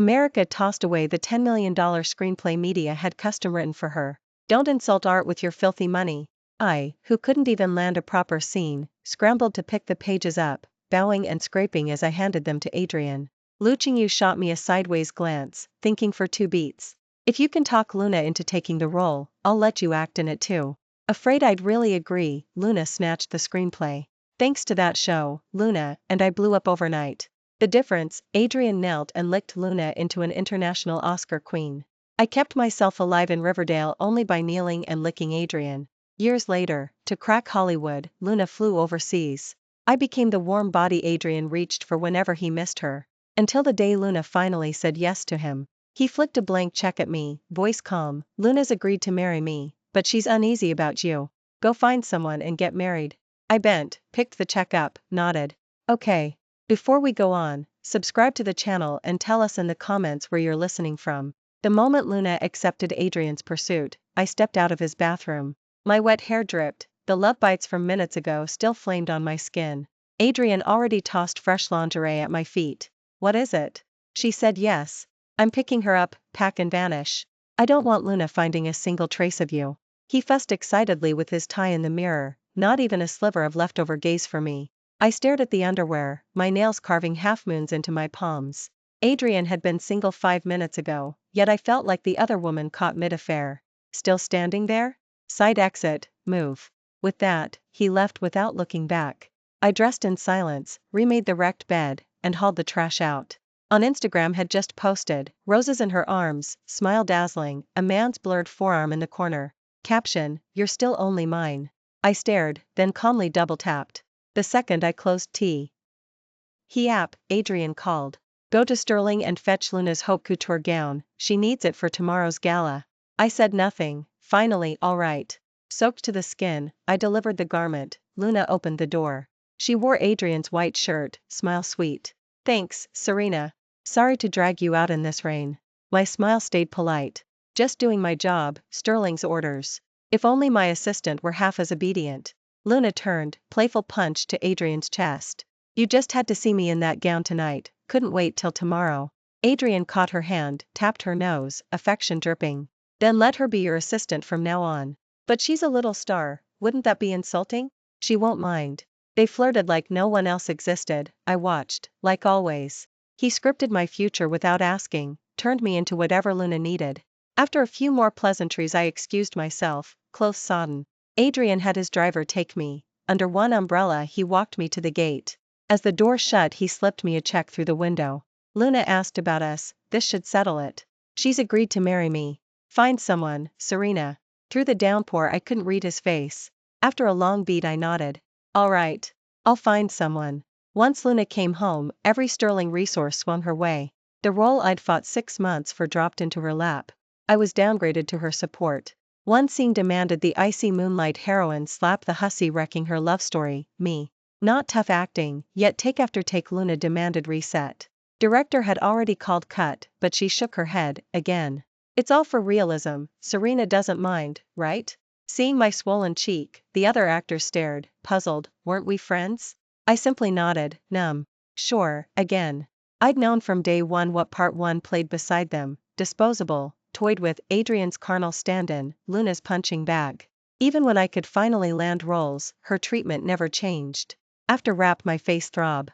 America tossed away the $10 million screenplay media had custom written for her. Don't insult art with your filthy money. I, who couldn't even land a proper scene, scrambled to pick the pages up, bowing and scraping as I handed them to Adrien. Luching shot me a sideways glance, thinking for 2 beats. If you can talk Luna into taking the role, I'll let you act in it too. Afraid I'd really agree, Luna snatched the screenplay. Thanks to that show, Luna and I blew up overnight. The difference, Adrien knelt and licked Luna into an international Oscar queen. I kept myself alive in Riverdale only by kneeling and licking Adrien. Years later, to crack Hollywood, Luna flew overseas. I became the warm body Adrien reached for whenever he missed her. Until the day Luna finally said yes to him. He flicked a blank check at me, voice calm. Luna's agreed to marry me, but she's uneasy about you. Go find someone and get married. I bent, picked the check up, nodded. Okay. Before we go on, subscribe to the channel and tell us in the comments where you're listening from. The moment Luna accepted Adrien's pursuit, I stepped out of his bathroom. My wet hair dripped, the love bites from minutes ago still flamed on my skin. Adrien already tossed fresh lingerie at my feet. What is it? She said yes. I'm picking her up, pack and vanish. I don't want Luna finding a single trace of you. He fussed excitedly with his tie in the mirror, not even a sliver of leftover gaze for me. I stared at the underwear, my nails carving half-moons into my palms. Adrien had been single 5 minutes ago, yet I felt like the other woman caught mid-affair. Still standing there? Side exit, move. With that, he left without looking back. I dressed in silence, remade the wrecked bed, and hauled the trash out. On Instagram had just posted, roses in her arms, smile dazzling, a man's blurred forearm in the corner. Caption, you're still only mine. I stared, then calmly double-tapped. The second I closed He app, Adrien called. Go to Sterling and fetch Luna's Haute Couture gown, she needs it for tomorrow's gala. I said nothing, finally, all right. Soaked to the skin, I delivered the garment. Luna opened the door. She wore Adrien's white shirt, smile sweet. Thanks, Serena. Sorry to drag you out in this rain. My smile stayed polite. Just doing my job, Sterling's orders. If only my assistant were half as obedient. Luna turned, playful punch to Adrien's chest. You just had to see me in that gown tonight, couldn't wait till tomorrow. Adrien caught her hand, tapped her nose, affection dripping. Then let her be your assistant from now on. But she's a little star, wouldn't that be insulting? She won't mind. They flirted like no one else existed, I watched, like always. He scripted my future without asking, turned me into whatever Luna needed. After a few more pleasantries I excused myself, clothes sodden. Adrien had his driver take me. Under one umbrella he walked me to the gate. As the door shut he slipped me a check through the window. Luna asked about us, this should settle it. She's agreed to marry me. Find someone, Serena. Through the downpour I couldn't read his face. After a long beat I nodded. All right. I'll find someone. Once Luna came home, every Sterling resource swung her way. The role I'd fought 6 months for dropped into her lap. I was downgraded to her support. One scene demanded the icy moonlight heroine slap the hussy wrecking her love story, me. Not tough acting, yet take after take Luna demanded reset. Director had already called cut, but she shook her head, again. It's all for realism, Serena doesn't mind, right? Seeing my swollen cheek, the other actors stared, puzzled. Weren't we friends? I simply nodded, numb. Sure, again. I'd known from day one what part one played beside them, disposable, toyed with, Adrien's carnal stand-in, Luna's punching bag. Even when I could finally land roles, her treatment never changed. After rap my face throb.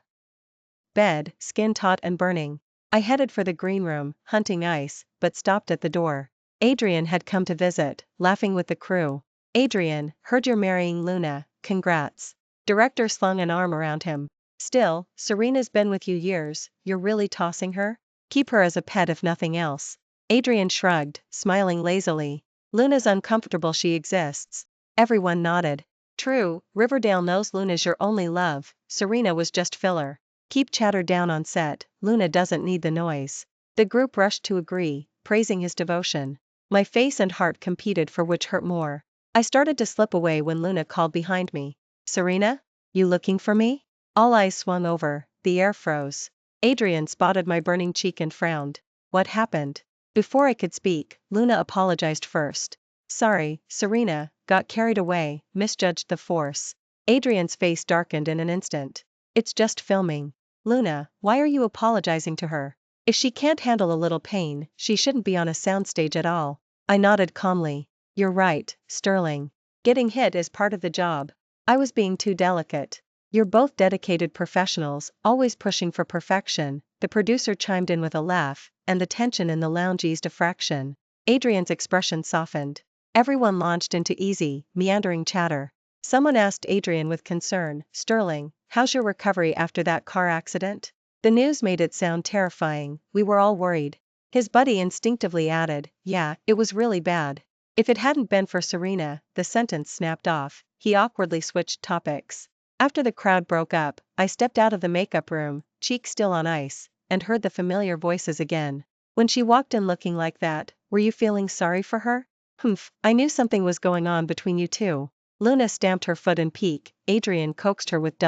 Bed, skin taut and burning. I headed for the green room, hunting ice, but stopped at the door. Adrien had come to visit, laughing with the crew. Adrien, heard you're marrying Luna, congrats. Director slung an arm around him. Still, Serena's been with you years, you're really tossing her? Keep her as a pet if nothing else. Adrien shrugged, smiling lazily. Luna's uncomfortable she exists. Everyone nodded. True, Riverdale knows Luna's your only love, Serena was just filler. Keep chatter down on set, Luna doesn't need the noise. The group rushed to agree, praising his devotion. My face and heart competed for which hurt more. I started to slip away when Luna called behind me. Serena? You looking for me? All eyes swung over, the air froze. Adrien spotted my burning cheek and frowned. What happened? Before I could speak, Luna apologized first. Sorry, Serena, got carried away, misjudged the force. Adrien's face darkened in an instant. It's just filming. Luna, why are you apologizing to her? If she can't handle a little pain, she shouldn't be on a soundstage at all. I nodded calmly. You're right, Sterling. Getting hit is part of the job. I was being too delicate. You're both dedicated professionals, always pushing for perfection, the producer chimed in with a laugh, and the tension in the lounge eased a fraction. Adrien's expression softened. Everyone launched into easy, meandering chatter. Someone asked Adrien with concern, Sterling, how's your recovery after that car accident? The news made it sound terrifying, we were all worried. His buddy instinctively added, yeah, it was really bad. If it hadn't been for Serena, the sentence snapped off. He awkwardly switched topics. After the crowd broke up, I stepped out of the makeup room, cheek still on ice, and heard the familiar voices again. When she walked in looking like that, were you feeling sorry for her? Humph, I knew something was going on between you two. Luna stamped her foot in pique, Adrien coaxed her with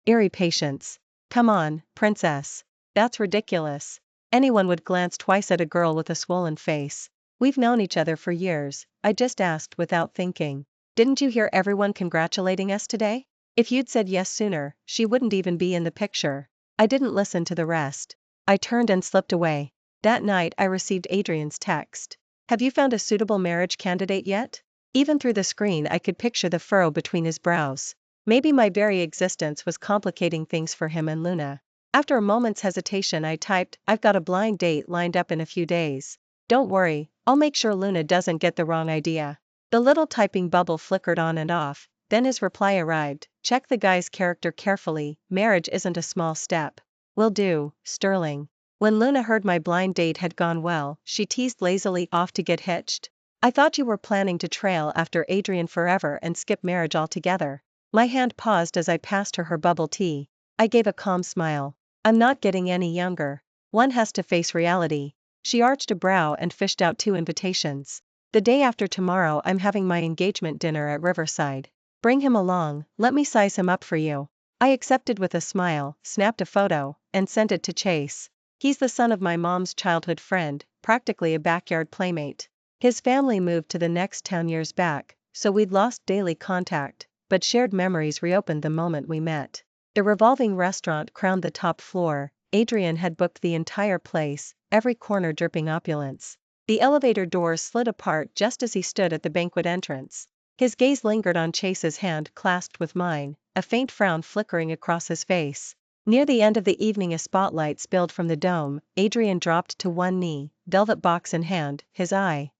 eerie patience. Come on, princess. That's ridiculous. Anyone would glance twice at a girl with a swollen face. We've known each other for years, I just asked without thinking. Didn't you hear everyone congratulating us today? If you'd said yes sooner, she wouldn't even be in the picture. I didn't listen to the rest. I turned and slipped away. That night I received Adrien's text. Have you found a suitable marriage candidate yet? Even through the screen I could picture the furrow between his brows. Maybe my very existence was complicating things for him and Luna. After a moment's hesitation I typed, I've got a blind date lined up in a few days. Don't worry, I'll make sure Luna doesn't get the wrong idea. The little typing bubble flickered on and off, then his reply arrived, check the guy's character carefully, marriage isn't a small step. Will do, Sterling. When Luna heard my blind date had gone well, she teased lazily, off to get hitched. I thought you were planning to trail after Adrien forever and skip marriage altogether. My hand paused as I passed her bubble tea. I gave a calm smile. I'm not getting any younger. One has to face reality. She arched a brow and fished out 2 invitations. The day after tomorrow I'm having my engagement dinner at Riverside. Bring him along, let me size him up for you. I accepted with a smile, snapped a photo, and sent it to Chase. He's the son of my mom's childhood friend, practically a backyard playmate. His family moved to the next town years back, so we'd lost daily contact, but shared memories reopened the moment we met. The revolving restaurant crowned the top floor. Adrien had booked the entire place, every corner dripping opulence. The elevator doors slid apart just as he stood at the banquet entrance. His gaze lingered on Chase's hand clasped with mine, a faint frown flickering across his face. Near the end of the evening a spotlight spilled from the dome. Adrien dropped to one knee, velvet box in hand, his eyes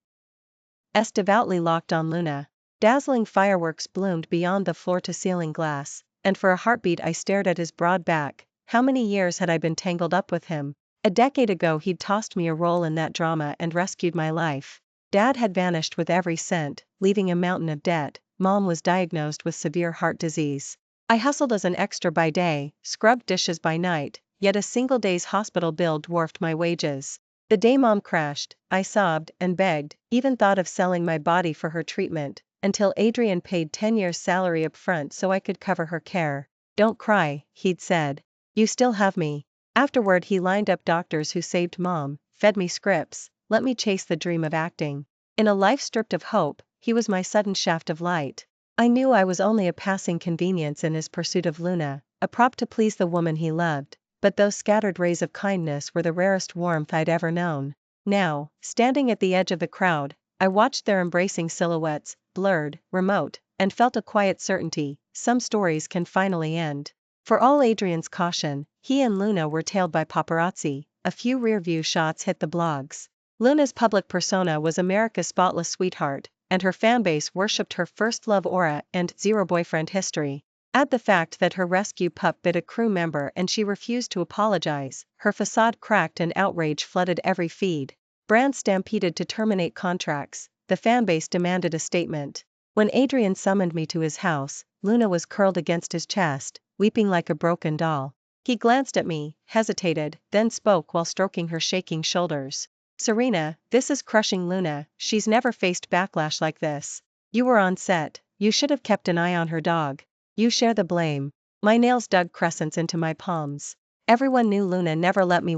devoutly locked on Luna. Dazzling fireworks bloomed beyond the floor-to-ceiling glass, and for a heartbeat I stared at his broad back. How many years had I been tangled up with him? A decade ago he'd tossed me a role in that drama and rescued my life. Dad had vanished with every cent, leaving a mountain of debt. Mom was diagnosed with severe heart disease. I hustled as an extra by day, scrubbed dishes by night, yet a single day's hospital bill dwarfed my wages. The day Mom crashed, I sobbed and begged, even thought of selling my body for her treatment, until Adrien paid 10 years' salary up front so I could cover her care. Don't cry, he'd said. You still have me. Afterward he lined up doctors who saved Mom, fed me scripts, let me chase the dream of acting. In a life stripped of hope, he was my sudden shaft of light. I knew I was only a passing convenience in his pursuit of Luna, a prop to please the woman he loved, but those scattered rays of kindness were the rarest warmth I'd ever known. Now, standing at the edge of the crowd, I watched their embracing silhouettes, blurred, remote, and felt a quiet certainty, some stories can finally end. For all Adrien's caution, he and Luna were tailed by paparazzi. A few rear-view shots hit the blogs. Luna's public persona was America's spotless sweetheart, and her fanbase worshipped her first love aura and zero boyfriend history. Add the fact that her rescue pup bit a crew member and she refused to apologize, her facade cracked and outrage flooded every feed. Brands stampeded to terminate contracts, the fanbase demanded a statement. When Adrien summoned me to his house, Luna was curled against his chest, weeping like a broken doll. He glanced at me, hesitated, then spoke while stroking her shaking shoulders. Serena, this is crushing Luna, she's never faced backlash like this. You were on set, you should have kept an eye on her dog. You share the blame. My nails dug crescents into my palms. Everyone knew Luna never let me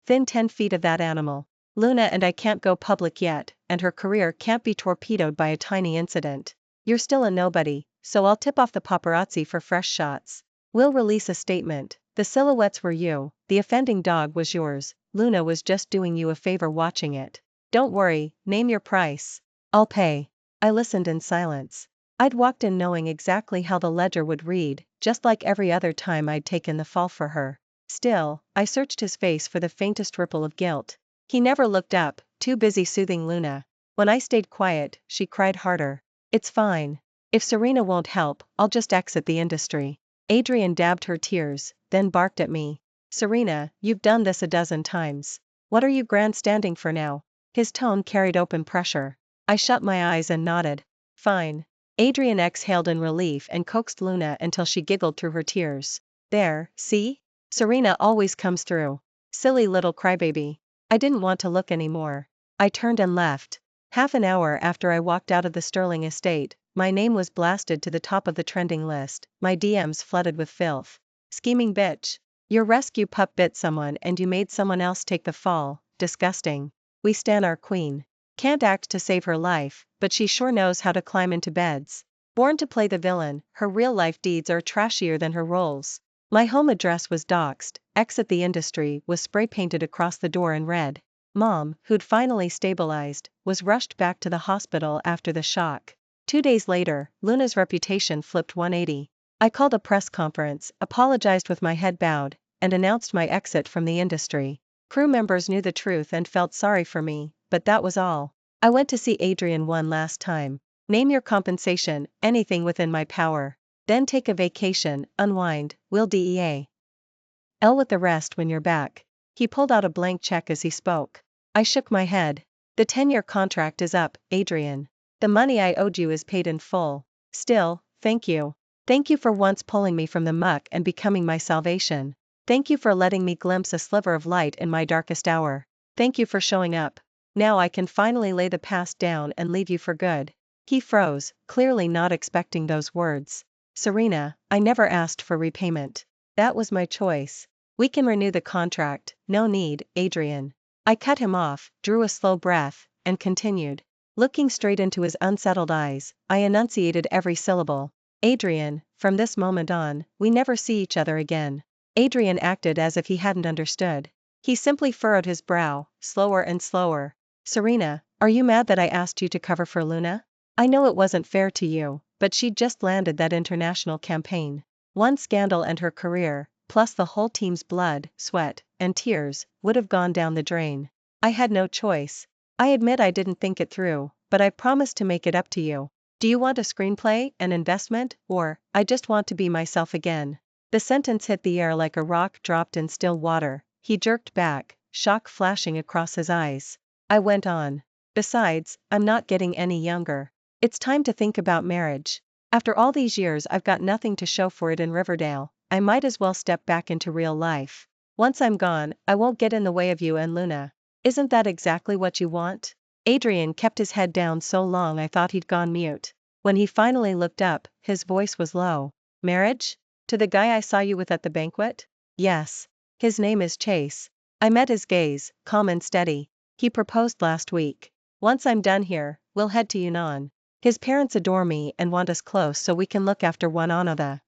within 10 feet of that animal. Luna and I can't go public yet, and her career can't be torpedoed by a tiny incident. You're still a nobody, so I'll tip off the paparazzi for fresh shots. We'll release a statement, The silhouettes were you, the offending dog was yours, Luna was just doing you a favor watching it. Don't worry, name your price. I'll pay. I listened in silence. I'd walked in knowing exactly how the ledger would read, just like every other time I'd taken the fall for her. Still, I searched his face for the faintest ripple of guilt. He never looked up, too busy soothing Luna. When I stayed quiet, she cried harder. It's fine. If Serena won't help, I'll just exit the industry. Adrien dabbed her tears, then barked at me. Serena, you've done this a dozen times. What are you grandstanding for now? His tone carried open pressure. I shut my eyes and nodded. Fine. Adrien exhaled in relief and coaxed Luna until she giggled through her tears. There, see? Serena always comes through. Silly little crybaby. I didn't want to look anymore. I turned and left. Half an hour after I walked out of the Sterling estate, my name was blasted to the top of the trending list, my DMs flooded with filth. Scheming bitch. Your rescue pup bit someone and you made someone else take the fall, disgusting. We stan our queen. Can't act to save her life, but she sure knows how to climb into beds. Born to play the villain, her real-life deeds are trashier than her roles. My home address was doxed, exit the industry was spray-painted across the door in red. Mom, who'd finally stabilized, was rushed back to the hospital after the shock. 2 days later, Luna's reputation flipped 180. I called a press conference, apologized with my head bowed, and announced my exit from the industry. Crew members knew the truth and felt sorry for me, but that was all. I went to see Adrien one last time. Name your compensation, anything within my power. Then take a vacation, unwind, will DEA. L with the rest when you're back. He pulled out a blank check as he spoke. I shook my head. The 10-year contract is up, Adrien. The money I owed you is paid in full. Still, thank you. Thank you for once pulling me from the muck and becoming my salvation. Thank you for letting me glimpse a sliver of light in my darkest hour. Thank you for showing up. Now I can finally lay the past down and leave you for good. He froze, clearly not expecting those words. Serena, I never asked for repayment. That was my choice. We can renew the contract, no need, Adrien. I cut him off, drew a slow breath, and continued. Looking straight into his unsettled eyes, I enunciated every syllable. Adrien, from this moment on, we never see each other again. Adrien acted as if he hadn't understood. He simply furrowed his brow, slower and slower. Serena, are you mad that I asked you to cover for Luna? I know it wasn't fair to you, but she'd just landed that international campaign. One scandal and her career, plus the whole team's blood, sweat, and tears, would have gone down the drain. I had no choice. I admit I didn't think it through, but I promised to make it up to you. Do you want a screenplay, an investment, or, I just want to be myself again? The sentence hit the air like a rock dropped in still water. He jerked back, shock flashing across his eyes. I went on. Besides, I'm not getting any younger. It's time to think about marriage. After all these years I've got nothing to show for it in Riverdale. I might as well step back into real life. Once I'm gone, I won't get in the way of you and Luna. Isn't that exactly what you want? Adrien kept his head down so long I thought he'd gone mute. When he finally looked up, his voice was low. Marriage? To the guy I saw you with at the banquet? Yes. His name is Chase. I met his gaze, calm and steady. He proposed last week. Once I'm done here, we'll head to Yunnan. His parents adore me and want us close so we can look after one another.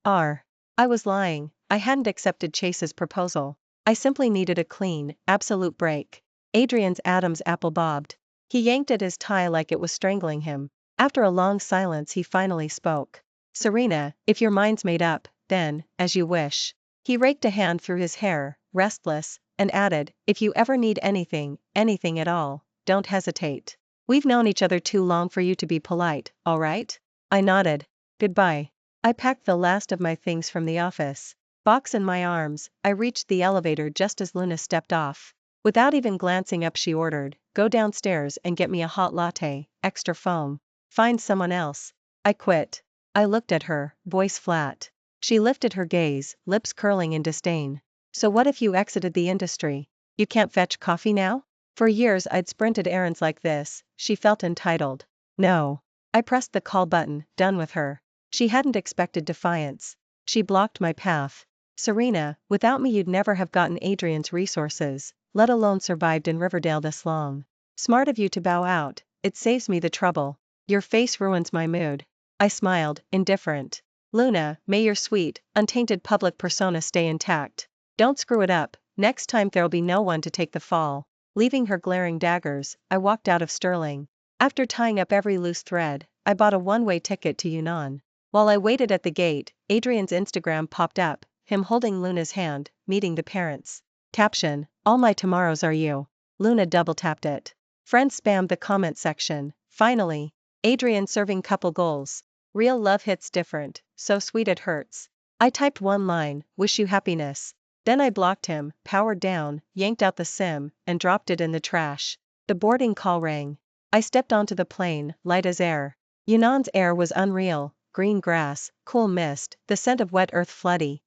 I was lying. I hadn't accepted Chase's proposal. I simply needed a clean, absolute break. Adrien's Adam's apple bobbed. He yanked at his tie like it was strangling him. After a long silence he finally spoke. Serena, if your mind's made up, then, as you wish. He raked a hand through his hair, restless, and added, if you ever need anything, anything at all, don't hesitate. We've known each other too long for you to be polite, all right? I nodded. Goodbye. I packed the last of my things from the office. Box in my arms, I reached the elevator just as Luna stepped off. Without even glancing up she ordered, go downstairs and get me a hot latte, extra foam. Find someone else. I quit. I looked at her, voice flat. She lifted her gaze, lips curling in disdain. So what if you exited the industry? You can't fetch coffee now? For years I'd sprinted errands like this. She felt entitled. No. I pressed the call button, done with her. She hadn't expected defiance. She blocked my path. Serena, without me you'd never have gotten Adrien's resources, let alone survived in Riverdale this long. Smart of you to bow out, it saves me the trouble. Your face ruins my mood. I smiled, indifferent. Luna, may your sweet, untainted public persona stay intact. Don't screw it up, next time there'll be no one to take the fall. Leaving her glaring daggers, I walked out of Sterling. After tying up every loose thread, I bought a one-way ticket to Yunnan. While I waited at the gate, Adrien's Instagram popped up, him holding Luna's hand, meeting the parents. Caption: all my tomorrows are you. Luna double-tapped it. Friends spammed the comment section. Finally, Adrien serving couple goals. Real love hits different, so sweet it hurts. I typed one line, wish you happiness. Then I blocked him, powered down, yanked out the SIM, and dropped it in the trash. The boarding call rang. I stepped onto the plane, light as air. Yunnan's air was unreal, green grass, cool mist, the scent of wet earth flooding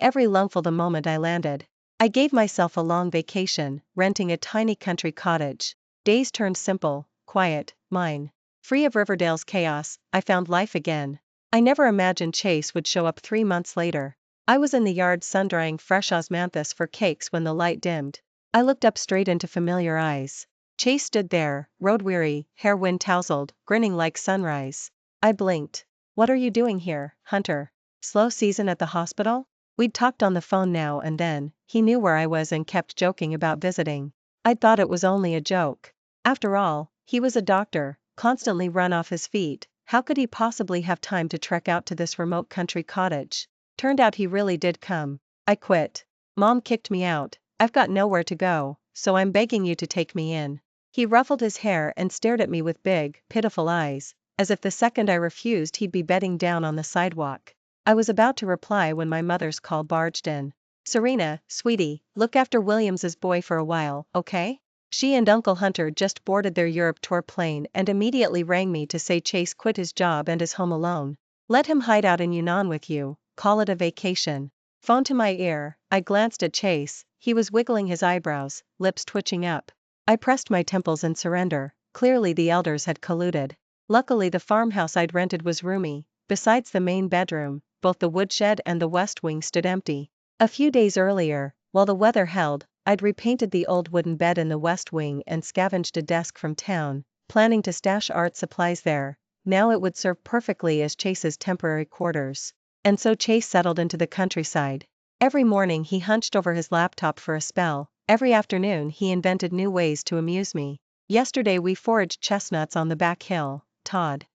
every lungful the moment I landed. I gave myself a long vacation, renting a tiny country cottage. Days turned simple, quiet, mine. Free of Riverdale's chaos, I found life again. I never imagined Chase would show up 3 months later. I was in the yard sun-drying fresh osmanthus for cakes when the light dimmed. I looked up straight into familiar eyes. Chase stood there, road-weary, hair wind-tousled, grinning like sunrise. I blinked. What are you doing here, Hunter? Slow season at the hospital? We'd talked on the phone now and then. He knew where I was and kept joking about visiting. I'd thought it was only a joke. After all, he was a doctor, constantly run off his feet. How could he possibly have time to trek out to this remote country cottage? Turned out he really did come. I quit. Mom kicked me out. I've got nowhere to go, so I'm begging you to take me in. He ruffled his hair and stared at me with big, pitiful eyes, as if the second I refused he'd be bedding down on the sidewalk. I was about to reply when my mother's call barged in. Serena, sweetie, look after Williams's boy for a while, okay? She and Uncle Hunter just boarded their Europe tour plane and immediately rang me to say Chase quit his job and is home alone. Let him hide out in Yunnan with you, call it a vacation. Phone to my ear, I glanced at Chase. He was wiggling his eyebrows, lips twitching up. I pressed my temples in surrender. Clearly the elders had colluded. Luckily the farmhouse I'd rented was roomy. Besides the main bedroom, both the woodshed and the west wing stood empty. A few days earlier, while the weather held, I'd repainted the old wooden bed in the west wing and scavenged a desk from town, planning to stash art supplies there. Now it would serve perfectly as Chase's temporary quarters. And so Chase settled into the countryside. Every morning he hunched over his laptop for a spell. Every afternoon he invented new ways to amuse me. Yesterday we foraged chestnuts on the back hill. Todd.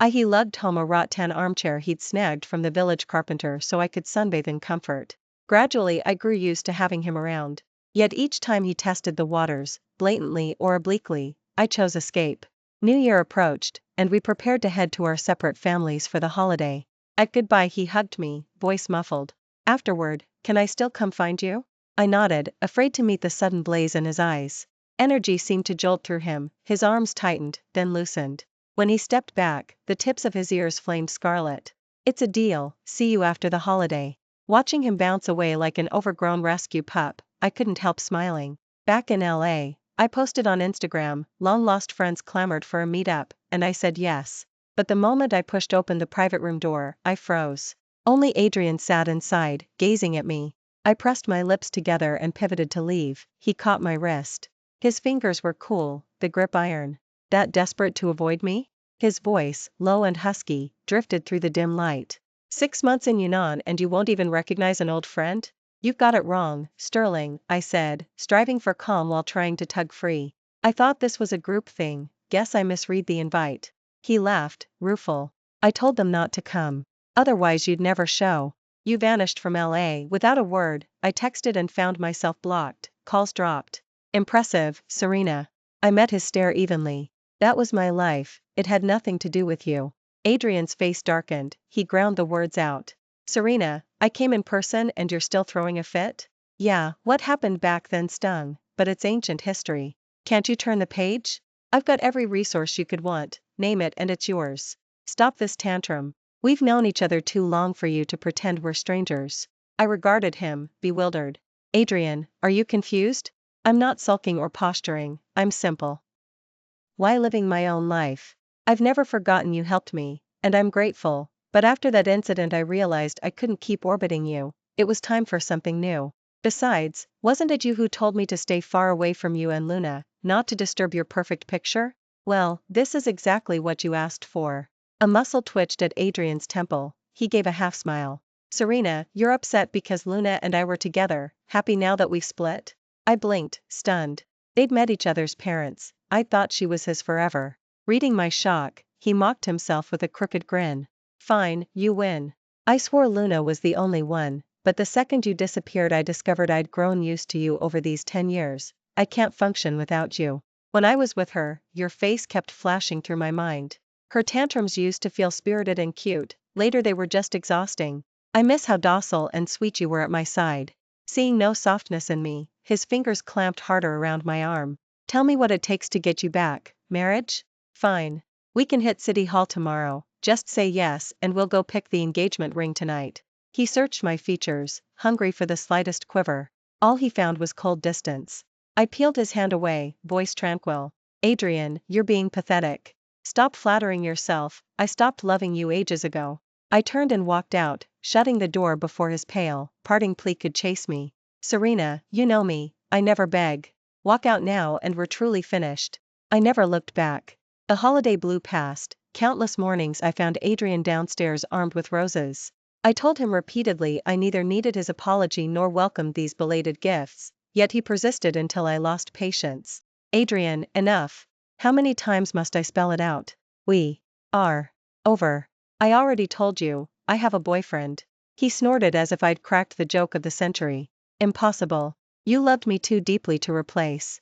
He lugged home a wrought tan armchair he'd snagged from the village carpenter so I could sunbathe in comfort. Gradually I grew used to having him around. Yet each time he tested the waters, blatantly or obliquely, I chose escape. New Year approached, and we prepared to head to our separate families for the holiday. At goodbye he hugged me, voice muffled. Afterward, can I still come find you? I nodded, afraid to meet the sudden blaze in his eyes. Energy seemed to jolt through him, his arms tightened, then loosened. When he stepped back, the tips of his ears flamed scarlet. It's a deal, see you after the holiday. Watching him bounce away like an overgrown rescue pup, I couldn't help smiling. Back in LA, I posted on Instagram, long-lost friends clamored for a meetup, and I said yes. But the moment I pushed open the private room door, I froze. Only Adrien sat inside, gazing at me. I pressed my lips together and pivoted to leave. He caught my wrist. His fingers were cool, the grip iron. That desperate to avoid me? His voice, low and husky, drifted through the dim light. 6 months in Yunnan and you won't even recognize an old friend? You've got it wrong, Sterling, I said, striving for calm while trying to tug free. I thought this was a group thing, guess I misread the invite. He laughed, rueful. I told them not to come. Otherwise you'd never show. You vanished from LA without a word. I texted and found myself blocked, calls dropped. Impressive, Serena. I met his stare evenly. That was my life, it had nothing to do with you. Adrien's face darkened, he ground the words out. Serena, I came in person and you're still throwing a fit? Yeah, what happened back then stung, but it's ancient history. Can't you turn the page? I've got every resource you could want, name it and it's yours. Stop this tantrum. We've known each other too long for you to pretend we're strangers. I regarded him, bewildered. Adrien, are you confused? I'm not sulking or posturing, I'm simple. Why living my own life? I've never forgotten you helped me, and I'm grateful, but after that incident I realized I couldn't keep orbiting you. It was time for something new. Besides, wasn't it you who told me to stay far away from you and Luna, not to disturb your perfect picture? Well, this is exactly what you asked for. A muscle twitched at Adrien's temple. He gave a half smile. Serena, you're upset because Luna and I were together, happy now that we've split? I blinked, stunned. They'd met each other's parents. I'd thought she was his forever. Reading my shock, he mocked himself with a crooked grin. Fine, you win. I swore Luna was the only one, but the second you disappeared I discovered I'd grown used to you over these 10 years. I can't function without you. When I was with her, your face kept flashing through my mind. Her tantrums used to feel spirited and cute, later they were just exhausting. I miss how docile and sweet you were at my side. Seeing no softness in me, his fingers clamped harder around my arm. Tell me what it takes to get you back. Marriage? Fine. We can hit City Hall tomorrow, just say yes and we'll go pick the engagement ring tonight. He searched my features, hungry for the slightest quiver. All he found was cold distance. I peeled his hand away, voice tranquil. Adrien, you're being pathetic. Stop flattering yourself, I stopped loving you ages ago. I turned and walked out, shutting the door before his pale, parting plea could chase me. Serena, you know me, I never beg. Walk out now and we're truly finished. I never looked back. The holiday blew past. Countless mornings I found Adrien downstairs armed with roses. I told him repeatedly I neither needed his apology nor welcomed these belated gifts, yet he persisted until I lost patience. Adrien, enough. How many times must I spell it out? We are over. I already told you, I have a boyfriend. He snorted as if I'd cracked the joke of the century. Impossible. You loved me too deeply to replace.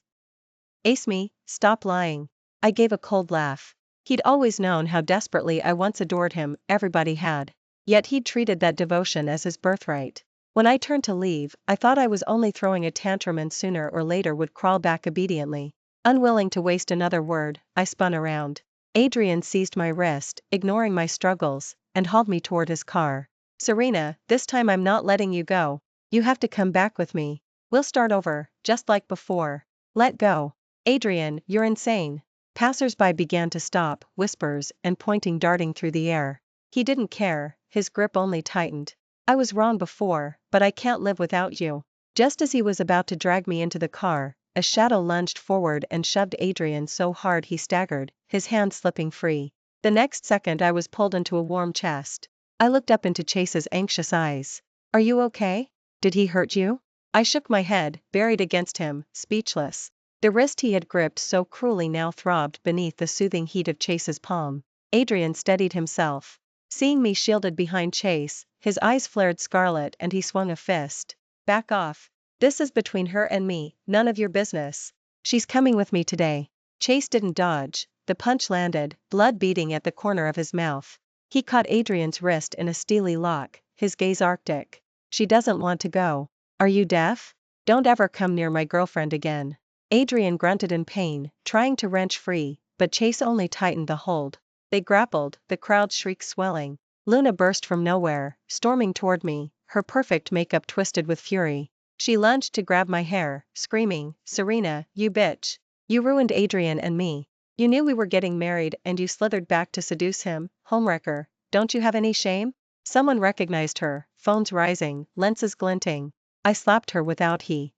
Ace me, stop lying. I gave a cold laugh. He'd always known how desperately I once adored him, everybody had. Yet he'd treated that devotion as his birthright. When I turned to leave, I thought I was only throwing a tantrum and sooner or later would crawl back obediently. Unwilling to waste another word, I spun around. Adrien seized my wrist, ignoring my struggles, and hauled me toward his car. Serena, this time I'm not letting you go. You have to come back with me. We'll start over, just like before. Let go. Adrien, you're insane. Passers-by began to stop, whispers and pointing darting through the air. He didn't care, his grip only tightened. I was wrong before, but I can't live without you. Just as he was about to drag me into the car, a shadow lunged forward and shoved Adrien so hard he staggered, his hand slipping free. The next second I was pulled into a warm chest. I looked up into Chase's anxious eyes. Are you okay? Did he hurt you? I shook my head, buried against him, speechless. The wrist he had gripped so cruelly now throbbed beneath the soothing heat of Chase's palm. Adrien steadied himself. Seeing me shielded behind Chase, his eyes flared scarlet and he swung a fist. Back off. This is between her and me, none of your business. She's coming with me today. Chase didn't dodge. The punch landed, blood beading at the corner of his mouth. He caught Adrien's wrist in a steely lock, his gaze arctic. She doesn't want to go. Are you deaf? Don't ever come near my girlfriend again. Adrien grunted in pain, trying to wrench free, but Chase only tightened the hold. They grappled, the crowd's shrieks swelling. Luna burst from nowhere, storming toward me, her perfect makeup twisted with fury. She lunged to grab my hair, screaming, Serena, you bitch. You ruined Adrien and me. You knew we were getting married and you slithered back to seduce him, homewrecker. Don't you have any shame? Someone recognized her, phones rising, lenses glinting. I slapped her without he.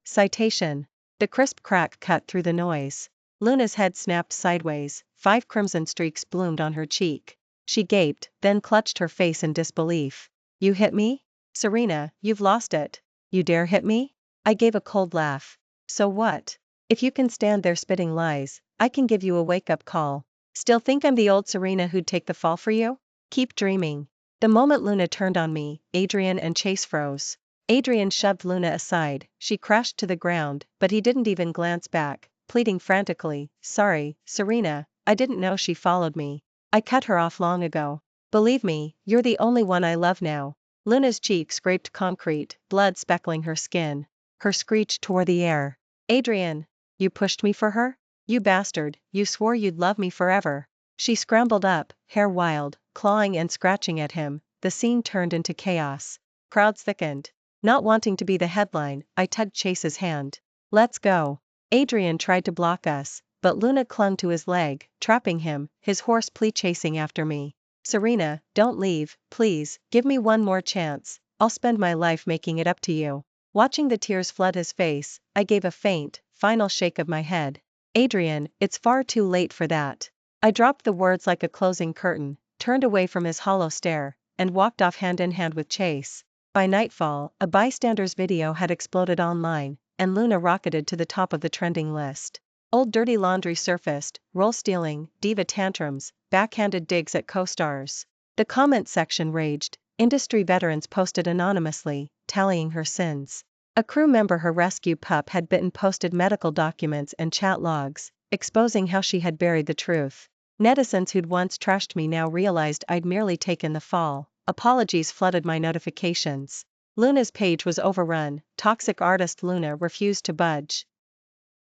Citation. The crisp crack cut through the noise. Luna's head snapped sideways, 5 crimson streaks bloomed on her cheek. She gaped, then clutched her face in disbelief. You hit me? Serena, you've lost it. You dare hit me? I gave a cold laugh. So what? If you can stand there spitting lies, I can give you a wake-up call. Still think I'm the old Serena who'd take the fall for you? Keep dreaming. The moment Luna turned on me, Adrien and Chase froze. Adrien shoved Luna aside, she crashed to the ground, but he didn't even glance back, pleading frantically, Sorry, Serena, I didn't know she followed me. I cut her off long ago. Believe me, you're the only one I love now. Luna's cheek scraped concrete, blood speckling her skin. Her screech tore the air. Adrien, you pushed me for her? You bastard, you swore you'd love me forever. She scrambled up, hair wild, clawing and scratching at him. The scene turned into chaos. Crowds thickened. Not wanting to be the headline, I tugged Chase's hand. Let's go. Adrien tried to block us, but Luna clung to his leg, trapping him, his hoarse plea chasing after me. Serena, don't leave, please, give me one more chance, I'll spend my life making it up to you. Watching the tears flood his face, I gave a faint, final shake of my head. Adrien, it's far too late for that. I dropped the words like a closing curtain, turned away from his hollow stare, and walked off hand in hand with Chase. By nightfall, a bystander's video had exploded online, and Luna rocketed to the top of the trending list. Old dirty laundry surfaced, role stealing, diva tantrums, backhanded digs at co-stars. The comment section raged, industry veterans posted anonymously, tallying her sins. A crew member her rescue pup had bitten posted medical documents and chat logs, exposing how she had buried the truth. Netizens who'd once trashed me now realized I'd merely taken the fall. Apologies flooded my notifications. Luna's page was overrun, toxic artist Luna refused to budge.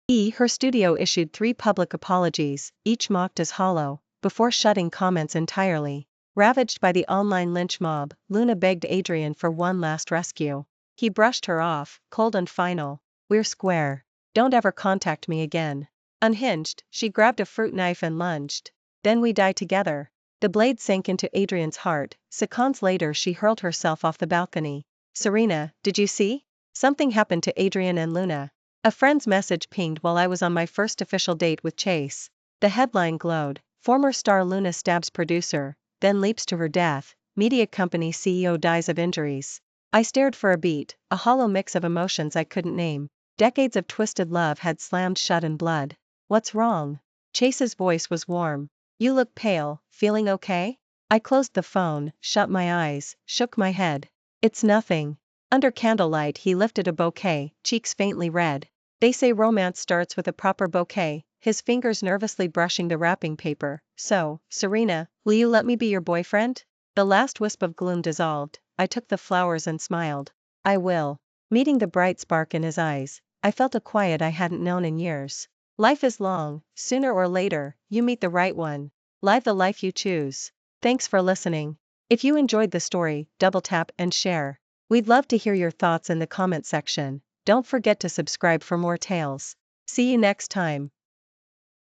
Her studio issued 3 public apologies, each mocked as hollow, before shutting comments entirely. Ravaged by the online lynch mob, Luna begged Adrien for one last rescue. He brushed her off, cold and final. We're square. Don't ever contact me again. Unhinged, she grabbed a fruit knife and lunged. Then we die together. The blade sank into Adrien's heart. Seconds later she hurled herself off the balcony. Serena, did you see? Something happened to Adrien and Luna. A friend's message pinged while I was on my first official date with Chase. The headline glowed, former star Luna stabs producer, then leaps to her death, media company CEO dies of injuries. I stared for a beat, a hollow mix of emotions I couldn't name. Decades of twisted love had slammed shut in blood. What's wrong? Chase's voice was warm. You look pale, feeling okay? I closed the phone, shut my eyes, shook my head. It's nothing. Under candlelight he lifted a bouquet, cheeks faintly red. They say romance starts with a proper bouquet, his fingers nervously brushing the wrapping paper. So, Serena, will you let me be your boyfriend? The last wisp of gloom dissolved. I took the flowers and smiled. I will. Meeting the bright spark in his eyes, I felt a quiet I hadn't known in years. Life is long, sooner or later, you meet the right one. Live the life you choose. Thanks for listening. If you enjoyed the story, double tap and share. We'd love to hear your thoughts in the comment section. Don't forget to subscribe for more tales. See you next time.